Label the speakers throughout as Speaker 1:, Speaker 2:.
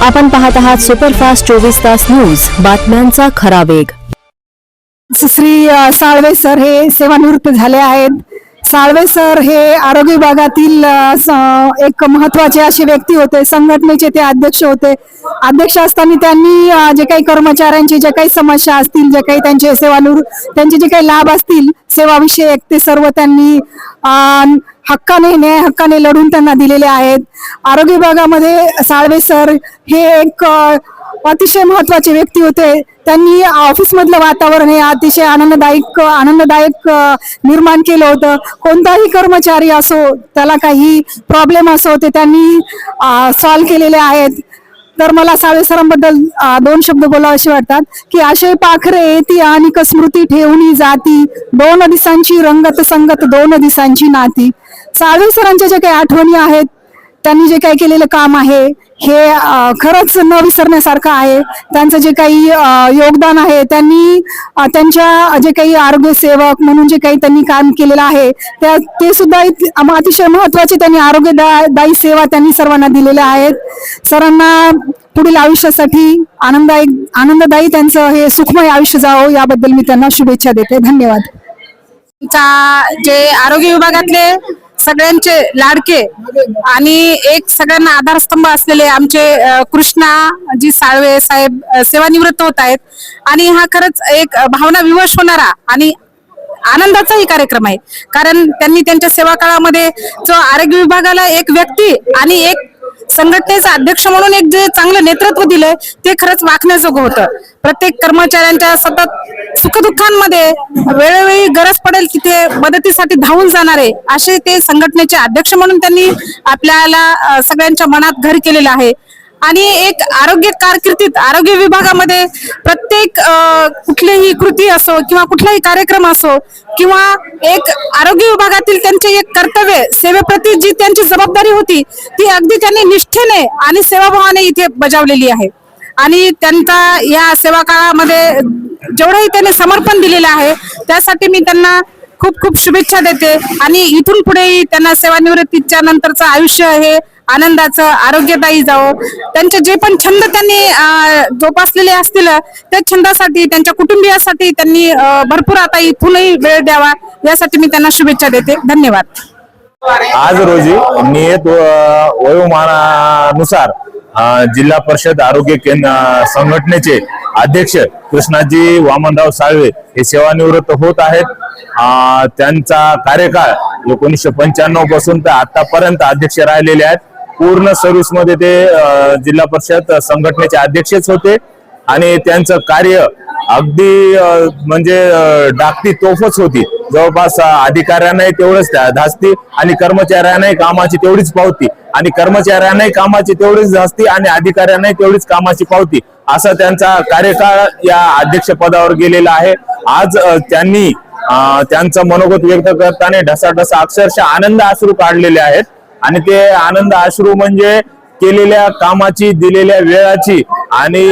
Speaker 1: आपण पाहत आहात सुपरफास्ट 24 तास न्यूज, बातम्यांचा खरा वेग।
Speaker 2: श्री साळवे सर हे सेवानिवृत्त झाले आहेत। साळवे सर हे आरोग्य विभागातील एक महत्त्वाचे असे व्यक्ती होते। संघटनेचे ते अध्यक्ष होते। अध्यक्ष असताना त्यांनी जे काही कर्मचाऱ्यांची जे काही समस्या असतील, जे काही त्यांचे त्यांचे जे काही लाभ असतील सेवाविषयक, ते सर्व त्यांनी हक्काने लढून त्यांना दिलेले आहेत। आरोग्य विभागामध्ये साळवे सर हे एक अतिशय महत्त्वाचे व्यक्ती होते। त्यांनी ऑफिस मधलं वातावरण हे अतिशय आनंददायक निर्माण केलं होतं। कोणताही कर्मचारी असो, त्याला काही प्रॉब्लेम असो, ते त्यांनी सॉल्व्ह केलेले आहेत। तर मला साळवे सरांबद्दल दोन शब्द बोलावेसे वाटतात की आशय पाखरे येती आणि स्मृती ठेवून जाती, दोन दिसांची रंगत संगत दोन दिसांची नाती। साळवे सरांच्या जे काही आठवणी आहेत, त्यांनी जे काही केलेलं काम आहे हे खरंच न विसरण्यासारखं आहे। त्यांचं जे काही योगदान आहे, त्यांनी त्यांच्या जे काही आरोग्य सेवक म्हणून जे काही त्यांनी काम केलेलं आहे ते सुद्धा अतिशय महत्त्वाचे त्यांनी आरोग्यदायी सेवा त्यांनी सर्वांना दिलेल्या आहेत। सरांना पुढील आयुष्यासाठी आनंददायी त्यांचं हे सुखमय आयुष्य जावं, याबद्दल मी त्यांना शुभेच्छा देते। धन्यवाद।
Speaker 3: जे आरोग्य विभागातले सगळ्यांचे लाडके आणि एक सगळ्यांना आधारस्तंभ असलेले आमचे कृष्णाजी साळवे साहेब सेवानिवृत्त होत आहेत आणि हा खरंच एक भावना विवश होणारा आणि आनंदाचाही कार्यक्रम आहे। कारण त्यांनी त्यांच्या सेवा काळामध्ये जो आरोग्य विभागाला एक व्यक्ती आणि एक संघटनेचा अध्यक्ष म्हणून एक जे चांगलं नेतृत्व दिलंय, ते खरंच वाखण्याजोगं होतं। प्रत्येक कर्मचाऱ्यांच्या सतत सुखदुःखांमध्ये वेळोवेळी गरज पडेल तिथे मदतीसाठी धावून जाणारे असे ते संघटनेचे अध्यक्ष म्हणून त्यांनी आपल्याला सगळ्यांच्या मनात घर केलेलं आहे। आणि एक आरोग्य कारकिर्दीत आरोग्य विभागामध्ये प्रत्येक कुठलीही कृती असो किंवा कुठलाही कार्यक्रम असो किंवा एक आरोग्य विभागातील त्यांचे एक कर्तव्य, सेवेप्रती जी त्यांची जबाबदारी होती, ती अगदी त्यांनी निष्ठेने आणि सेवाभावाने इथे बजावलेली आहे। आणि त्यांचा या सेवा काळामध्ये जेवढंही त्यांनी समर्पण दिलेलं आहे, त्यासाठी मी त्यांना खूप खूप शुभेच्छा देते। आणि इथून पुढेही त्यांना सेवानिवृत्तीच्या नंतरचं आयुष्य हे आनंदाचं आरोग्यदायी जावं। त्यांचे जे पण छंद त्यांनी जोपासलेले असतील, त्या छंदासाठी त्यांच्या कुटुंबियासाठी त्यांनी भरपूर आता इथूनही वेळ द्यावा, यासाठी मी त्यांना शुभेच्छा देते। धन्यवाद।
Speaker 4: आज रोजी नियत वयोमानानुसार जिल्हा परिषद आरोग्य केंद्र संघटनेचे अध्यक्ष कृष्णाजी वामनराव साळवे हे सेवानिवृत्त होत आहेत। त्यांचा कार्यकाळ 1995 पासून तर आतापर्यंत अध्यक्ष राहिलेले आहेत। पूर्ण सर्व्हिस मध्ये ते जिल्हा परिषद संघटनेचे अध्यक्षच होते आणि त्यांचं कार्य अगदी म्हणजे डाकती तोफच होती। जवळपास अधिकाऱ्यांनाही तेवढंच धास्ती आणि कर्मचाऱ्यांनाही कामाची तेवढीच पावती आणि कर्मचाऱ्यांनाही कामाची तेवढीच धास्ती आणि अधिकाऱ्यांनाही तेवढीच कामाची पावती, असा त्यांचा कार्यकाळ या अध्यक्ष पदावर गेलेला आहे। आज त्यांनी त्यांचं मनोगत व्यक्त करताना ढसाढसा अक्षरशः आनंद अश्रू काढलेले आहेत आणि ते आनंद अश्रू म्हणजे केलेल्या कामाची, दिलेल्या वेळाची आणि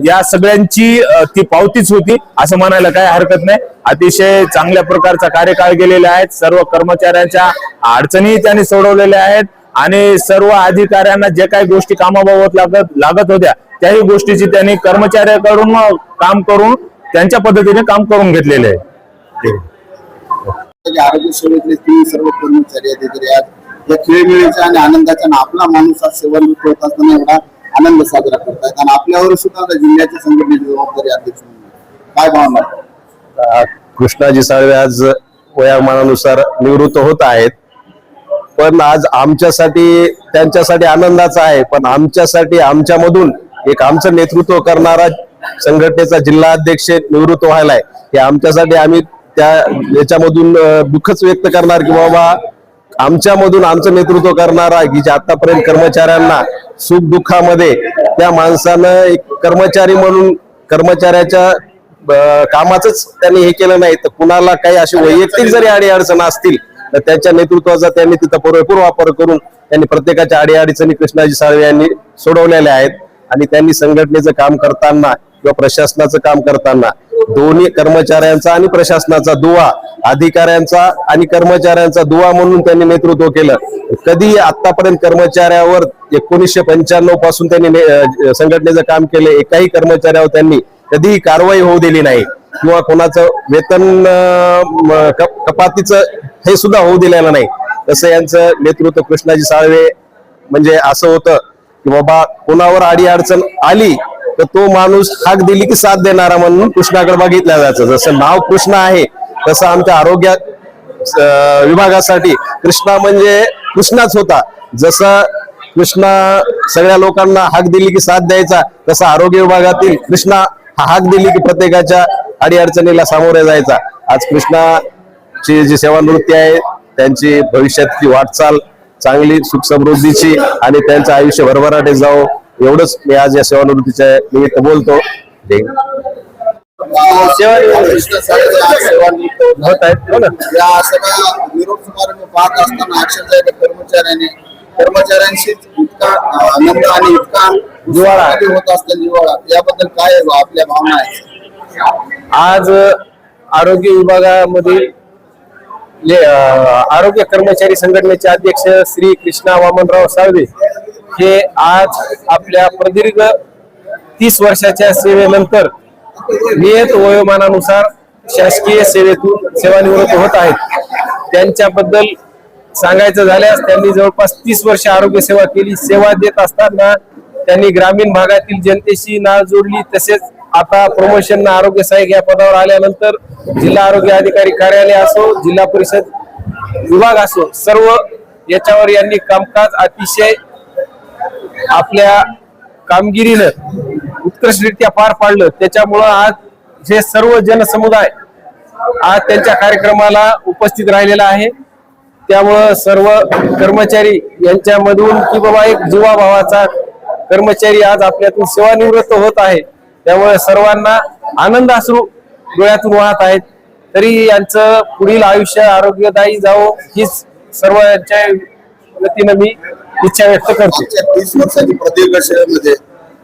Speaker 4: या सगळ्यांची ती पावतीच होती असं म्हणायला काही हरकत नाही। अतिशय चांगल्या प्रकारचा कार्यकाळ गेलेला आहे। सर्व कर्मचाऱ्यांच्या अडचणी त्यांनी सोडवलेल्या आहेत आणि सर्व अधिकाऱ्यांना जे काही गोष्टी कामाबाबत लागत होत्या, त्याही गोष्टीची त्यांनी कर्मचाऱ्याकडून काम करून त्यांच्या पद्धतीने काम करून घेतलेले आहे।
Speaker 5: आरोग्य सेवेतले तुम्ही सर्व कर्मचारी अधिकारी या खेळमेळीच्या आणि आनंदाच्या आपला माणूस आज सेवानिवृत्त होत असताना एवढा आनंद साजरा करतायत आणि आपल्यावर सुद्धा जिल्ह्याच्या संघटनेची जबाबदारी अध्यक्ष म्हणून काय भावना?
Speaker 6: कृष्णाजी साळवे आज वयोमानानुसार निवृत्त होत आहेत, पण आज आमच्यासाठी त्यांच्यासाठी आनंदाचा आहे, पण आमच्यासाठी आमच्यामधून एक आमचं नेतृत्व करणारा संघटनेचा जिल्हा अध्यक्ष निवृत्त व्हायलाय, हे आमच्यासाठी आम्ही त्या याच्यामधून दुःखच व्यक्त करणार की बाबा आमच्यामधून आमचं नेतृत्व करणारा की जे आतापर्यंत कर्मचाऱ्यांना सुख दुःखामध्ये त्या माणसानं एक कर्मचारी म्हणून कर्मचाऱ्याच्या कामाचंच त्यांनी हे केलं नाही, तर कुणाला काही अशी वैयक्तिक जरी अडीअडचण असतील तर त्याच्या नेतृत्वाचा त्यांनी तिथं पुरेपूर वापर करून त्यांनी प्रत्येकाच्या अडीअडचणी कृष्णाजी साळवे यांनी सोडवलेल्या आहेत। आणि त्यांनी संघटनेचं काम करताना किंवा प्रशासनाचं काम करताना दोन्ही कर्मचाऱ्यांचा आणि प्रशासनाचा दुवा, अधिकाऱ्यांचा आणि कर्मचाऱ्यांचा दुवा म्हणून त्यांनी नेतृत्व केलं. कधी आतापर्यंत कर्मचाऱ्यावर 1995 पासून त्यांनी संघटनेचं काम केलं. एकाही कर्मचाऱ्यावर त्यांनी कधीही कारवाई होऊ दिली नाही किंवा कोणाचं वेतन कपातीचं हे सुद्धा होऊ दिलेलं नाही. तसं यांचं नेतृत्व कृष्णाजी साळवे म्हणजे असं होतं की बाबा कोणावर अडी अडचण आली तर तो माणूस हाक दिली की साथ देणारा म्हणून कृष्णाकडे बघितलं जायचं. जसं नाव कृष्ण आहे तसं आमच्या आरोग्य विभागासाठी कृष्णा म्हणजे कृष्णाच होता. जसं कृष्णा सगळ्या लोकांना हाक दिली की साथ द्यायचा, तसं आरोग्य विभागातील कृष्णा हाक दिली की प्रत्येकाच्या अडीअडचणीला सामोरे जायचा. आज कृष्णाची जी सेवानिवृत्ती आहे त्यांची भविष्यातली वाटचाल चांगली सुख समृद्धीची आणि त्यांचं आयुष्य भरभराटे जावो एवढंच मी आज या सेवानिवृत्तीच्या निमित्त बोलतो.
Speaker 5: होत आहेत या सगळ्या निरोप समारंभ पाहत असताना अक्षरशः कर्मचाऱ्यांशी इतका आनंद आणि इतका जिव्हाळा होत असताना जिव्हाळा याबद्दल काय आपल्या भावना आहेत?
Speaker 7: आज आरोग्य विभागामधील आरोग्य कर्मचारी संघटनेचे अध्यक्ष श्री कृष्णा वामनराव साळवे हे आज आपल्या प्रदीर्घ 30 वर्षाच्या सेवेनंतर नियत वयोमानानुसार शासकीय सेवेतून सेवानिवृत्त होत आहेत. त्यांच्याबद्दल सांगायचं झाल्यास त्यांनी जवळपास 30 वर्ष आरोग्य सेवा केली. सेवा देत असताना त्यांनी ग्रामीण भागातील जनतेशी नाळ जोडली. तसेच आता प्रमोशन आरोग्य सहाय्यक या पदावर आल्यानंतर जिल्हा आरोग्य अधिकारी कार्यालय असो, जिल्हा परिषद विभाग असो, सर्व याच्यावर यांनी कामकाज अतिशय आपल्या कामगिरीनं उत्कृष्टरित्या पार पाडलं. त्याच्यामुळं आज हे सर्व जनसमुदाय आज त्यांच्या कार्यक्रमाला उपस्थित राहिलेला आहे. त्यामुळं सर्व कर्मचारी यांच्यामधून की बाबा एक जीवाभावाचा कर्मचारी आज आपल्यातून सेवानिवृत्त होत आहे. त्यामुळे सर्वांना आनंद अश्रू डोळ्यातून वाहत आहेत. तरी यांचं पुढील आयुष्य आरोग्यदायी जावो हीच सर्वांच्या वतीनं मी इच्छा व्यक्त करतो.
Speaker 5: 30 वर्षाची प्रदीर्घ सेवेमध्ये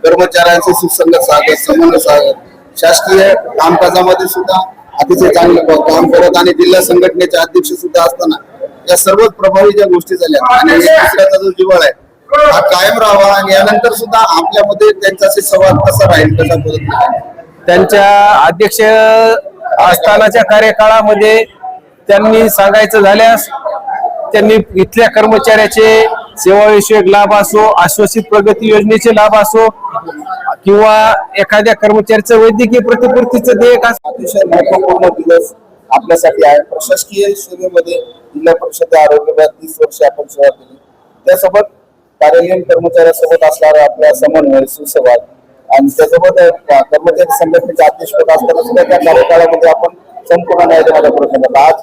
Speaker 5: कर्मचाऱ्यांचे सुसंगत साधत समन्वय साधत शासकीय कामकाजामध्ये सुद्धा अतिशय चांगलं काम करत आणि जिल्हा संघटनेचे अध्यक्ष सुद्धा असताना या सर्व प्रभावी ज्या गोष्टी झाल्या आणि दुसऱ्याचा जो जिव्हाळा आहे हा कायम राहावा आणि यानंतर सुद्धा आपल्यामध्ये त्यांच्याशी संवाद कसा राहील कसा पद्धतीने
Speaker 7: त्यांच्या अध्यक्ष असतानाच्या कार्यकाळामध्ये त्यांनी सांगायचं झाल्यास त्यांनी इथल्या कर्मचाऱ्याचे सेवाविषयक लाभ असो, आश्वासित प्रगती योजनेचे लाभ असो किंवा एखाद्या कर्मचाऱ्याचं वैद्यकीय प्रतिपूर्तीचं देयक असो,
Speaker 5: अतिशय महत्वपूर्ण दिवस आपल्यासाठी आहे. प्रशासकीय सेवेमध्ये जिल्हा परिषद आरोग्य विभाग 30 वर्ष आपण सेवा केली. त्यासोबत कार्यालयीन कर्मचाऱ्यासोबत असणारा आपला समन्वय सुसंवाद आणि त्यासोबत कर्मचारी संघटनेचे अध्यक्षपद असताना सुद्धा त्या कार्यकाळामध्ये आपण संपूर्ण न्यायालयाला प्रश्न आज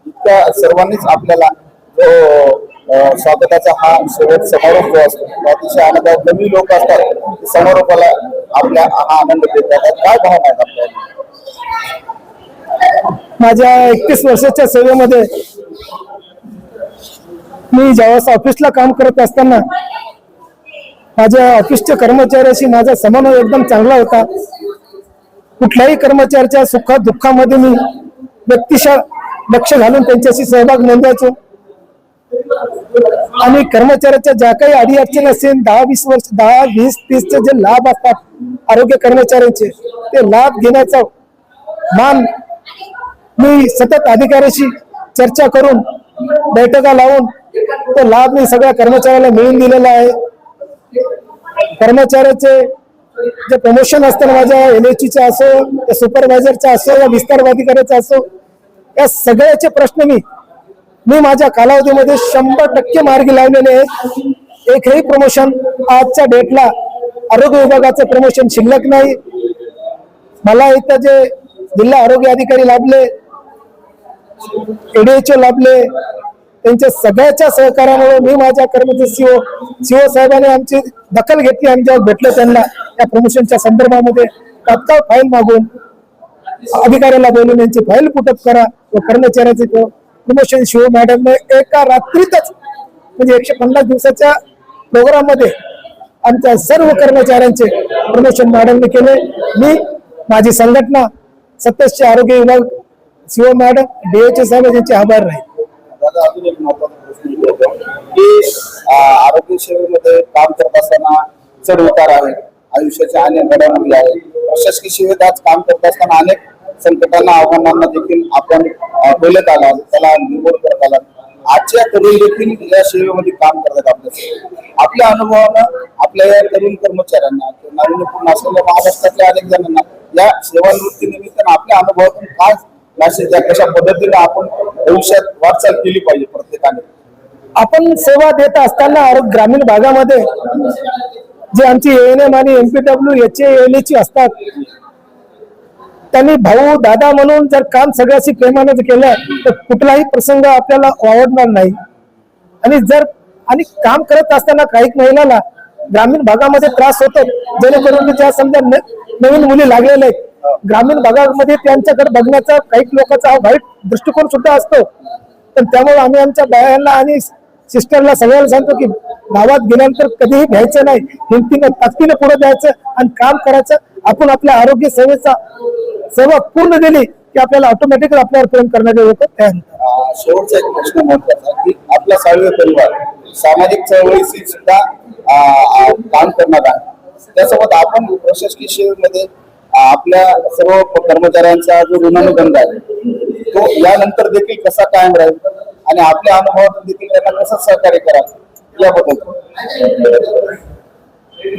Speaker 5: इतक्या सर्वांनीच आपल्याला जो स्वागताचा हा शेवट समारोप जो असतो अतिशय आनंदात कमी लोक असतात समारोपाला आपल्या हा आनंद देतात. काय भावना आहेत आपल्याला?
Speaker 2: माझ्या 31 वर्षाच्या सेवेमध्ये मी ज्यावेळेस ऑफिसला काम करत असताना माझ्या ऑफिसच्या कर्मचाऱ्याशी माझा समन्वय एकदम चांगला होता. कुठल्याही कर्मचाऱ्याच्या सुखात दुःखामध्ये मी व्यक्तिशः लक्ष घालून त्यांच्याशी सहभाग नोंदवायचो आणि कर्मचाऱ्याच्या ज्या काही अडीअडचणी असेल 10-20 वर्ष 10-20-30चे जे लाभ असतात आरोग्य कर्मचाऱ्यांचे ते लाभ घेण्याचा मान मी सतत अधिकाऱ्याशी चर्चा करून बैठका लावून तो लाभ मी सगळ्या कर्मचाऱ्याला मिळवून दिलेला आहे. कर्मचाऱ्याचे जे प्रमोशन असतं माझ्या LHC असो या सुपरवायझरचा असो या विस्तार अधिकाऱ्याचा असो या सगळ्याचे प्रश्न मी माझ्या कालावधीमध्ये 100% मार्गी लावलेले आहेत. एकही प्रमोशन आजच्या डेटला आरोग्य विभागाचं प्रमोशन शिल्लक नाही. मला इथं जे जिल्हा आरोग्य अधिकारी लाभले, ADHO लाभले, त्यांच्या सगळ्याच्या सहकार्यामुळे मी माझ्या कर्मचारी सीओ साहेबांनी आमची दखल घेतली. आम्ही जेव्हा भेटलो त्यांना त्या प्रमोशनच्या संदर्भामध्ये तात्काळ फाईल मागून अधिकाऱ्याला बोलून यांची फाईल पुटअप करा व कर्मचाऱ्याचे प्रमोशन शिव मॅडमने एका रात्रीतच म्हणजे 150 दिवसाच्या प्रोग्राम मध्ये आमच्या सर्व कर्मचाऱ्यांचे प्रमोशन मॅडमने केले. मी माझी संघटना
Speaker 7: सततचे आरोग्य विभाग सीओ मॅडम DHO साहेब यांचे आभार राहील.
Speaker 5: दादा अजून एक महत्वाचा प्रश्न विचारतो की आरोग्य सेवेमध्ये काम करत असताना चढ उतार आहे, आयुष्याच्या अनेक घडामोडी आहेत. प्रशासकीय सेवेत आज काम करत असताना अनेक संकटांना आव्हानांना देखील आपण बोलत आला, त्याला निवड करत आला. आजच्या तरुण देखील या सेवेमध्ये काम करतात. आपल्या अनुभवानं आपल्या या तरुण कर्मचाऱ्यांना किंवा नाविन्यपूर्ण असलेल्या महाराष्ट्रातल्या अनेक जणांना या सेवानिवृत्ती निमित्तानं आपल्या अनुभवातून काय मेसेज द्या, कशा पद्धतीने आपण भविष्यात वाटचाल केली पाहिजे प्रत्येकाने.
Speaker 7: आपण सेवा देत असताना ग्रामीण भागामध्ये जे आमची ANM आणि MPW HALA ची असतात, त्यांनी भाऊ दादा म्हणून जर काम सगळ्याशी प्रेमाने केलं तर कुठलाही प्रसंग आपल्याला आवडणार नाही. आणि काम करत असताना काही महिलांना ग्रामीण भागामध्ये त्रास होतो, जेणेकरून ज्या समजा नवीन मुली लागलेल्या आहेत, ग्रामीण भागामध्ये त्यांच्याकडे बघण्याचा काही लोकांचा वाईट दृष्टिकोन सुद्धा असतो. पण त्यामुळे आम्ही आमच्या बायांना आणि सिस्टरला सगळ्याला सांगतो की गावात गेल्यानंतर कधीही भ्यायचं नाही, हिमतीनं ताकदीनं पुढे जायचं आणि काम करायचं. आपण आपल्या आरोग्य सेवा पूर्ण दिली की आपल्याला ऑटोमॅटिकली आपल्यावर प्रेम करणारे लोक तयार होतात.
Speaker 5: शेवटचा एक प्रश्न महत्वाचा की आपला साळवे परिवार सामाजिक चळवळीशी सुद्धा काम करणार आहे. त्यासोबत आपण प्रशासकीय सेवेमध्ये आपल्या सर्व कर्मचाऱ्यांचा जो ऋणानुबंध आहे तो यानंतर देखील कसा कायम राहील आणि आपल्या अनुभवातून देखील त्यांना कसं सहकार्य करावं याबद्दल.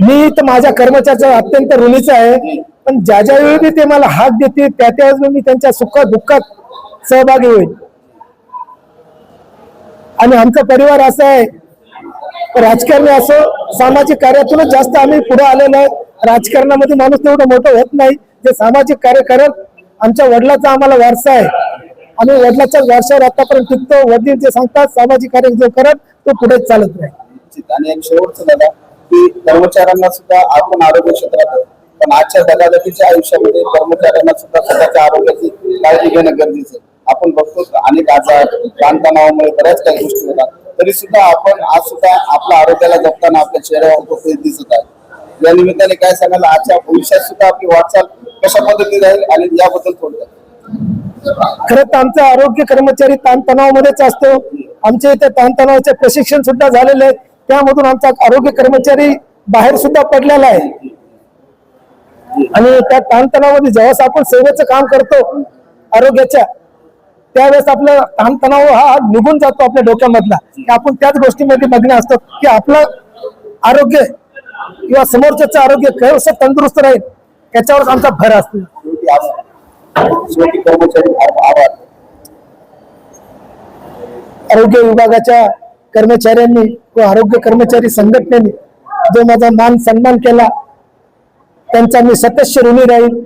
Speaker 7: मी तर माझ्या कर्मचाऱ्याचा अत्यंत ऋणीच आहे, पण ज्या वेळी ते मला हाक देते त्याच मी त्यांच्या सुखात दुःखात सहभागी होईल. आणि आमचा परिवार असा आहे, राजकारणी असो सामाजिक कार्यातूनच जास्त आम्ही पुढे आलेलो आहे. राजकारणामध्ये माणूस तेवढं मोठं होत नाही. जे सामाजिक कार्य करत आमच्या वडिलाचा आम्हाला वारसा आहे, आम्ही वडिलाच्या वारशावर आतापर्यंत टिकतो. वडील जे सांगतात सामाजिक कार्य जो करत तो पुढेच चालत राहील.
Speaker 5: आणि एक शेवटचं दादा की कर्मचाऱ्यांना सुद्धा आपण आरोग्य क्षेत्रात आहे, पण आजच्या धकाधकीच्या आयुष्यामध्ये कर्मचाऱ्यांना सुद्धा स्वतःच्या आरोग्याची काळजी घेणं गरजेचं आहे. आपण बघतो अनेक आजार ताणतणावामुळे बऱ्याच काही गोष्टी होतात, तरी सुद्धा आपण आज सुद्धा आपल्या आरोग्याला जपताना आपल्या चेहऱ्यावर तो तेज दिसत आहे. या निमित्ताने काय सांगायला आजच्या भविष्यात सुद्धा आपली वाटचाल कशा पद्धतीने राहील आणि याबद्दल थोडं.
Speaker 7: खरं तर आमचा आरोग्य कर्मचारी ताणतणावामध्येच असतो. आमच्या इथे ताणतणावाचे प्रशिक्षण सुद्धा झालेले आहे, त्यामधून आमचा आरोग्य कर्मचारी बाहेर सुद्धा पडलेला आहे. आणि त्या ताणतणावामध्ये जेव्हा आपण सेवेचं काम करतो आरोग्याच्या, त्यावेळेस आपला ताणतणाव हा निघून जातो आपल्या डोक्यामधला, की आपण त्याच गोष्टीमध्ये मग्न असतो की आपलं आरोग्य किंवा समोरच्याचं आरोग्य कसं तंदुरुस्त राहील त्याच्यावरच आमचा भर असतो.
Speaker 5: कर्मचारी आभार.
Speaker 7: आरोग्य विभागाच्या कर्मचाऱ्यांनी व आरोग्य कर्मचारी संघटनेने जो माझा मान सन्मान केला त्यांचा मी सतत ऋणी राहील.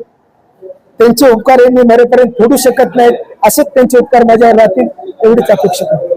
Speaker 7: त्यांचे उपकार मी मरेपर्यंत फेडू शकत नाहीत, असेच त्यांचे उपकार माझ्यावर राहतील एवढीच अपेक्षा करतो.